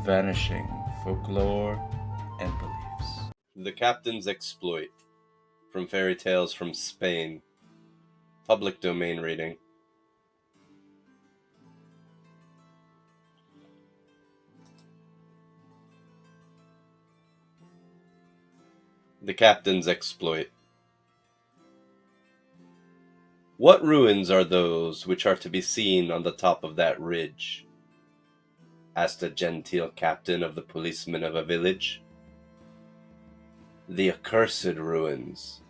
vanishing folklore and beliefs. The Captain's Exploit, from Fairy Tales from Spain. Public domain reading. The Captain's Exploit. What ruins are those which are to be seen on the top of that ridge? Asked a genteel captain of the policemen of a village. The accursed ruins,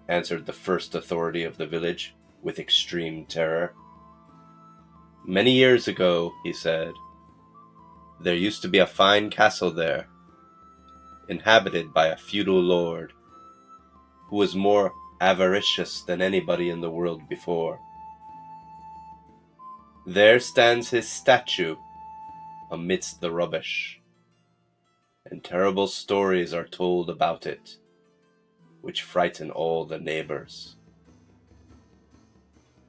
answered the first authority of the village with extreme terror. Many years ago, he said, there used to be a fine castle there, inhabited by a feudal lord, who was more avaricious than anybody in the world before. There stands his statue amidst the rubbish, and terrible stories are told about it, which frighten all the neighbors.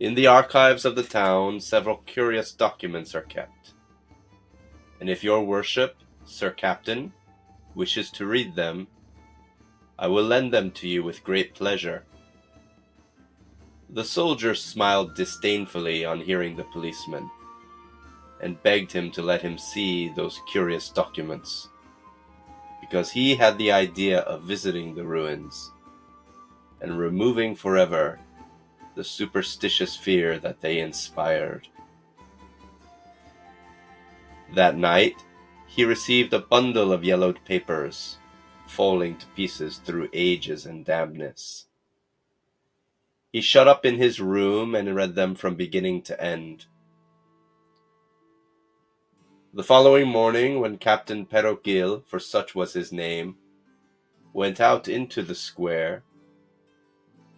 In the archives of the town, several curious documents are kept, and if your worship, Sir Captain, wishes to read them, I will lend them to you with great pleasure. The soldier smiled disdainfully on hearing the policeman, and begged him to let him see those curious documents, because he had the idea of visiting the ruins and removing forever the superstitious fear that they inspired. That night, he received a bundle of yellowed papers, falling to pieces through ages and dampness. He shut up in his room and read them from beginning to end. The following morning, when Captain Perroquil, for such was his name, went out into the square,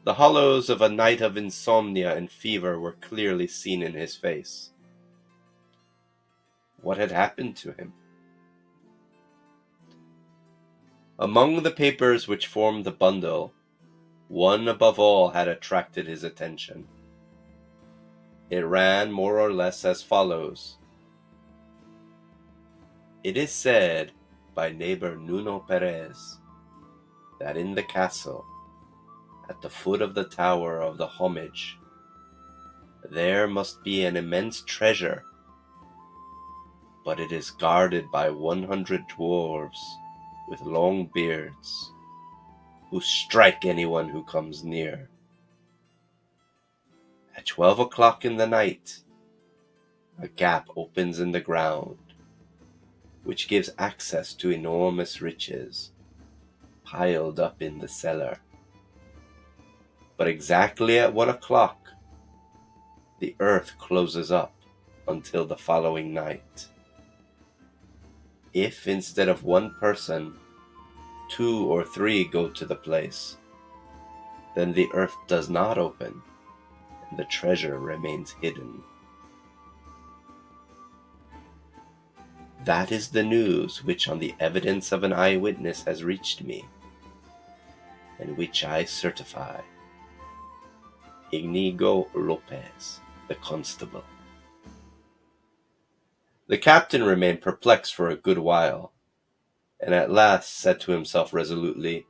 the hollows of a night of insomnia and fever were clearly seen in his face. What had happened to him? Among the papers which formed the bundle, one above all had attracted his attention. It ran more or less as follows. It is said by neighbor Nuno Perez that in the castle, at the foot of the tower of the homage, there must be an immense treasure, but it is guarded by 100 dwarves with long beards, who strike anyone who comes near. At 12 o'clock in the night, a gap opens in the ground, which gives access to enormous riches, piled up in the cellar. But exactly at 1 o'clock, the earth closes up until the following night. If instead of one person, 2 or 3 go to the place, then the earth does not open, and the treasure remains hidden. That is the news which on the evidence of an eyewitness has reached me, and which I certify. Inigo Lopez, the constable. The captain remained perplexed for a good while, and at last said to himself resolutely,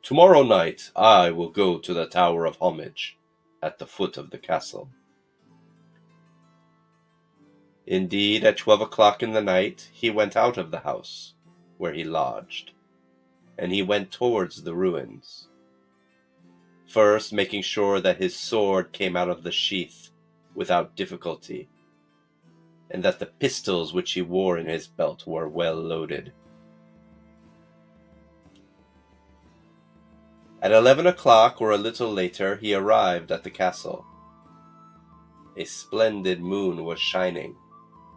Tomorrow night I will go to the Tower of Homage, at the foot of the castle. Indeed, at 12 o'clock in the night, he went out of the house, where he lodged, and he went towards the ruins. First, making sure that his sword came out of the sheath without difficulty, and that the pistols which he wore in his belt were well loaded. At 11 o'clock or a little later, he arrived at the castle. A splendid moon was shining,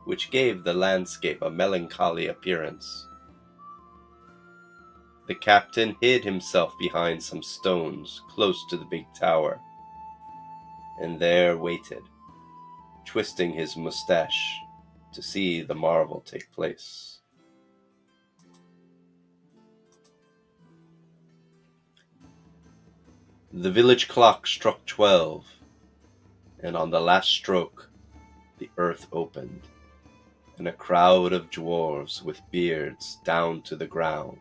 which gave the landscape a melancholy appearance. The captain hid himself behind some stones close to the big tower, and there waited, twisting his mustache to see the marvel take place. The village clock struck 12, and on the last stroke the earth opened, and a crowd of dwarves with beards down to the ground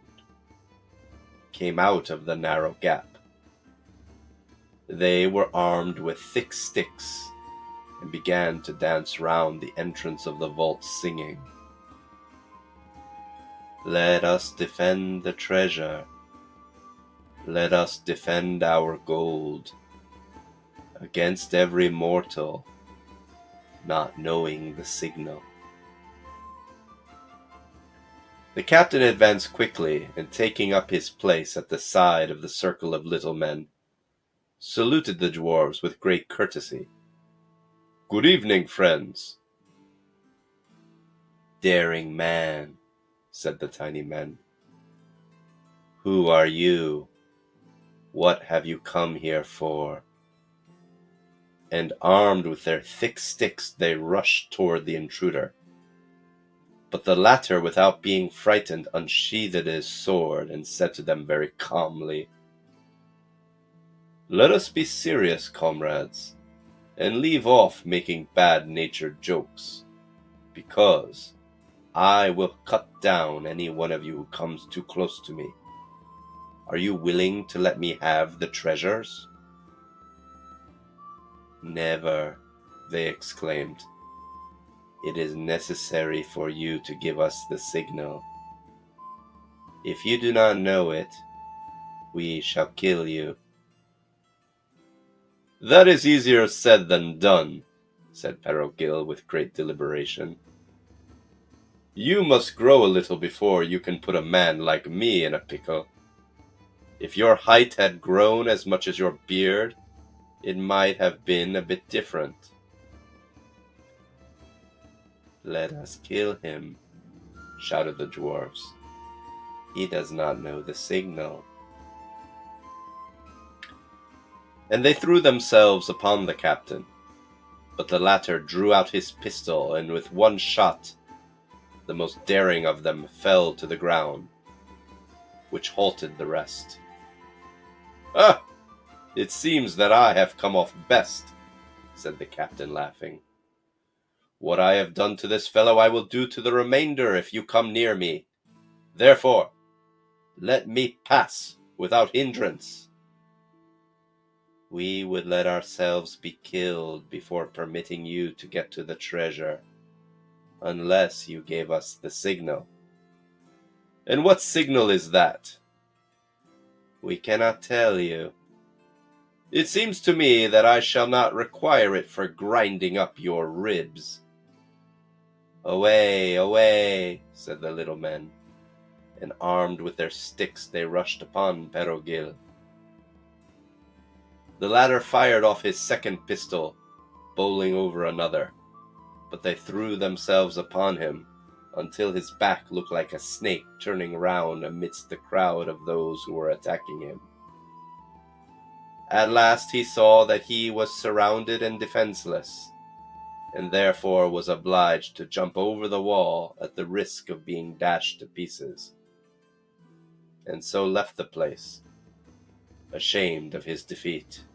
came out of the narrow gap. They were armed with thick sticks and began to dance round the entrance of the vault, singing, "Let us defend the treasure. Let us defend our gold against every mortal, not knowing the signal." The captain advanced quickly, and taking up his place at the side of the circle of little men, saluted the dwarves with great courtesy. "Good evening, friends." "Daring man," said the tiny men, "who are you? What have you come here for?" And armed with their thick sticks they rushed toward the intruder. But the latter, without being frightened, unsheathed his sword and said to them very calmly, "Let us be serious, comrades, and leave off making bad-natured jokes, because I will cut down any one of you who comes too close to me. Are you willing to let me have the treasures?" "Never," they exclaimed. "It is necessary for you to give us the signal. If you do not know it, we shall kill you." "That is easier said than done," said Perogil with great deliberation. "You must grow a little before you can put a man like me in a pickle. If your height had grown as much as your beard, it might have been a bit different." "Let us kill him," shouted the dwarves. "He does not know the signal." And they threw themselves upon the captain, but the latter drew out his pistol, and with one shot the most daring of them fell to the ground, which halted the rest. "Ah! It seems that I have come off best," said the captain, laughing. "What I have done to this fellow I will do to the remainder if you come near me. Therefore, let me pass without hindrance." "We would let ourselves be killed before permitting you to get to the treasure, unless you gave us the signal." "And what signal is that?" "We cannot tell you." "It seems to me that I shall not require it for grinding up your ribs." "Away, away," said the little men, and armed with their sticks they rushed upon Perogil. The latter fired off his second pistol, bowling over another, but they threw themselves upon him until his back looked like a snake turning round amidst the crowd of those who were attacking him. At last he saw that he was surrounded and defenseless, and therefore was obliged to jump over the wall at the risk of being dashed to pieces, and so left the place, ashamed of his defeat.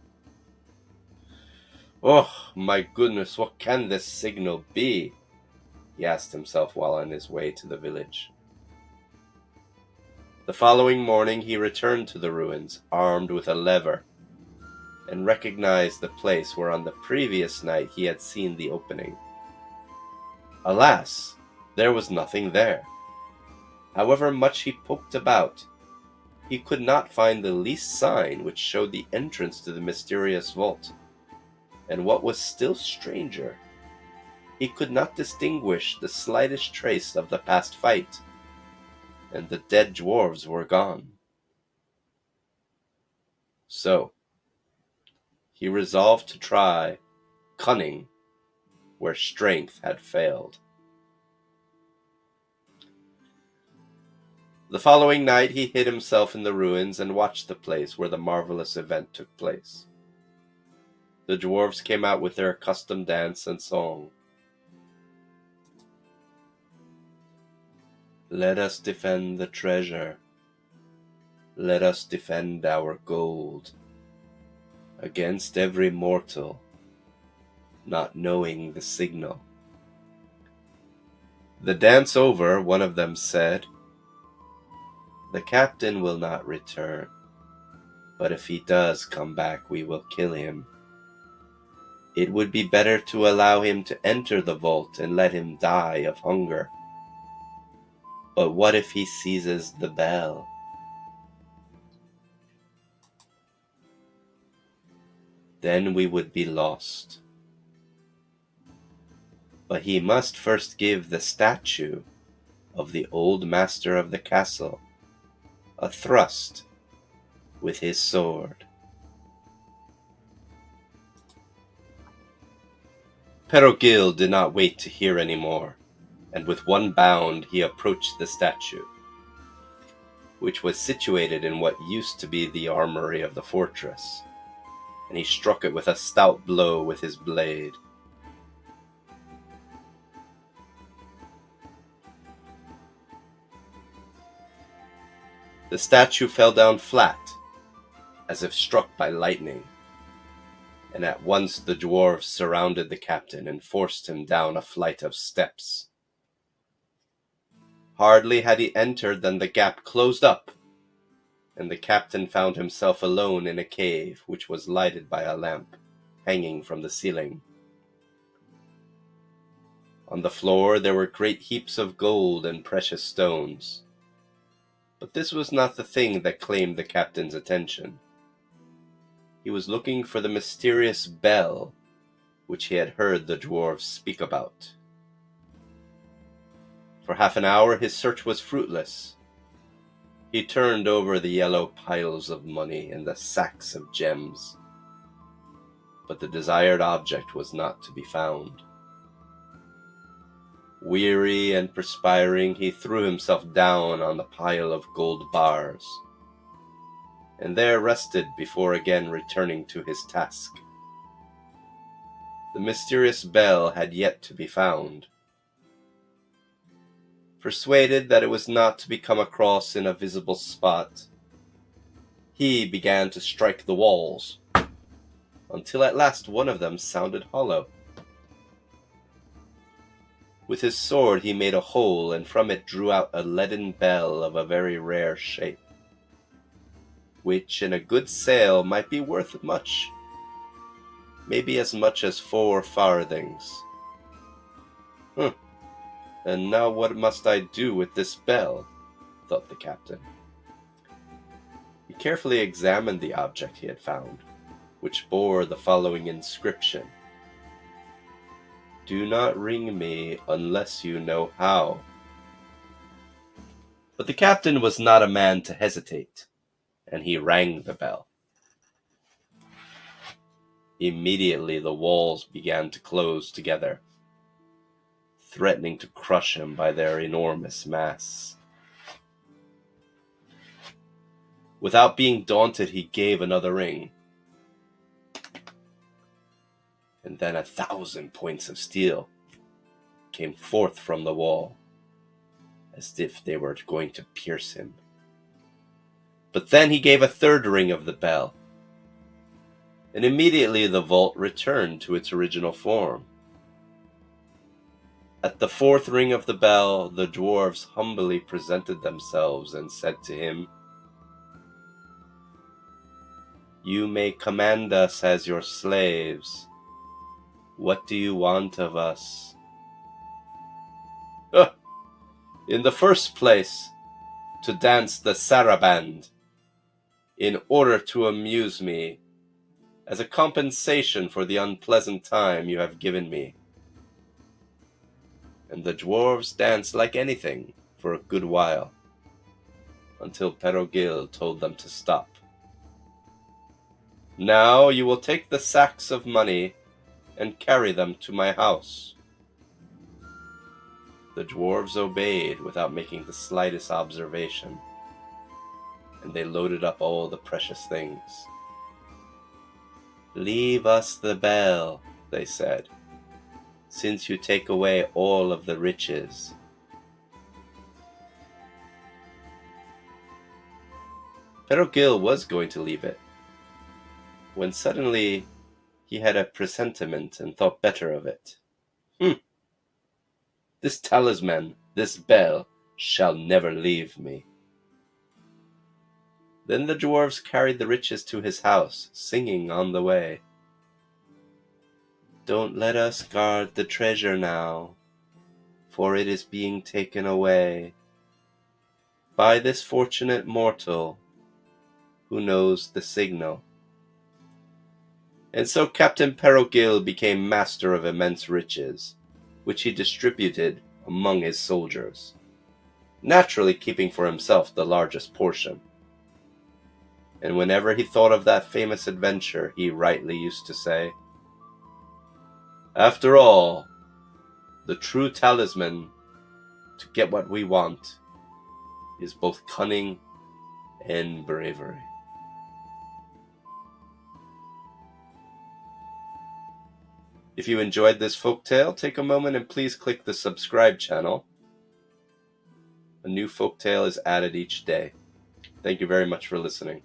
"Oh, my goodness, what can this signal be?" he asked himself while on his way to the village. The following morning he returned to the ruins, armed with a lever, and recognized the place where on the previous night he had seen the opening. Alas, there was nothing there. However much he poked about, he could not find the least sign which showed the entrance to the mysterious vault. And what was still stranger, he could not distinguish the slightest trace of the past fight, and the dead dwarves were gone. So he resolved to try cunning where strength had failed. The following night he hid himself in the ruins and watched the place where the marvelous event took place. The dwarves came out with their accustomed dance and song. "Let us defend the treasure. Let us defend our gold against every mortal, not knowing the signal." The dance over, one of them said, "The captain will not return, but if he does come back, we will kill him. It would be better to allow him to enter the vault and let him die of hunger. But what if he seizes the bell? Then we would be lost. But he must first give the statue of the old master of the castle a thrust with his sword." Perogil did not wait to hear any more, and with one bound he approached the statue, which was situated in what used to be the armory of the fortress, and he struck it with a stout blow with his blade. The statue fell down flat, as if struck by lightning, and at once the dwarves surrounded the captain and forced him down a flight of steps. Hardly had he entered than the gap closed up, and the captain found himself alone in a cave which was lighted by a lamp hanging from the ceiling. On the floor there were great heaps of gold and precious stones. But this was not the thing that claimed the captain's attention. He was looking for the mysterious bell which he had heard the dwarves speak about. For half an hour his search was fruitless. He turned over the yellow piles of money and the sacks of gems, but the desired object was not to be found. Weary and perspiring, he threw himself down on the pile of gold bars, and there rested before again returning to his task. The mysterious bell had yet to be found. Persuaded that it was not to be come across in a visible spot, he began to strike the walls, until at last one of them sounded hollow. With his sword he made a hole, and from it drew out a leaden bell of a very rare shape, which in a good sale might be worth much, maybe as much as 4 farthings. And now what must I do with this bell? Thought the captain. He carefully examined the object he had found, which bore the following inscription: "Do not ring me unless you know how." But the captain was not a man to hesitate, and he rang the bell. Immediately the walls began to close together, threatening to crush him by their enormous mass. Without being daunted, he gave another ring, and then 1,000 points of steel came forth from the wall, as if they were going to pierce him. But then he gave a third ring of the bell, and immediately the vault returned to its original form. At the 4th ring of the bell, the dwarves humbly presented themselves and said to him, "You may command us as your slaves. What do you want of us?" "In the first place, to dance the saraband, in order to amuse me, as a compensation for the unpleasant time you have given me." And the dwarves danced like anything for a good while, until Perogil told them to stop. "Now you will take the sacks of money and carry them to my house." The dwarves obeyed without making the slightest observation, and they loaded up all the precious things. "Leave us the bell," they said, "since you take away all of the riches." Perogil was going to leave it, when suddenly he had a presentiment and thought better of it. This talisman, this bell, shall never leave me." Then the dwarves carried the riches to his house, singing on the way, "Don't let us guard the treasure now, for it is being taken away by this fortunate mortal who knows the signal." And so Captain Perogil became master of immense riches, which he distributed among his soldiers, naturally keeping for himself the largest portion. And whenever he thought of that famous adventure, he rightly used to say, "After all, the true talisman to get what we want is both cunning and bravery." If you enjoyed this folktale, take a moment and please click the subscribe channel. A new folktale is added each day. Thank you very much for listening.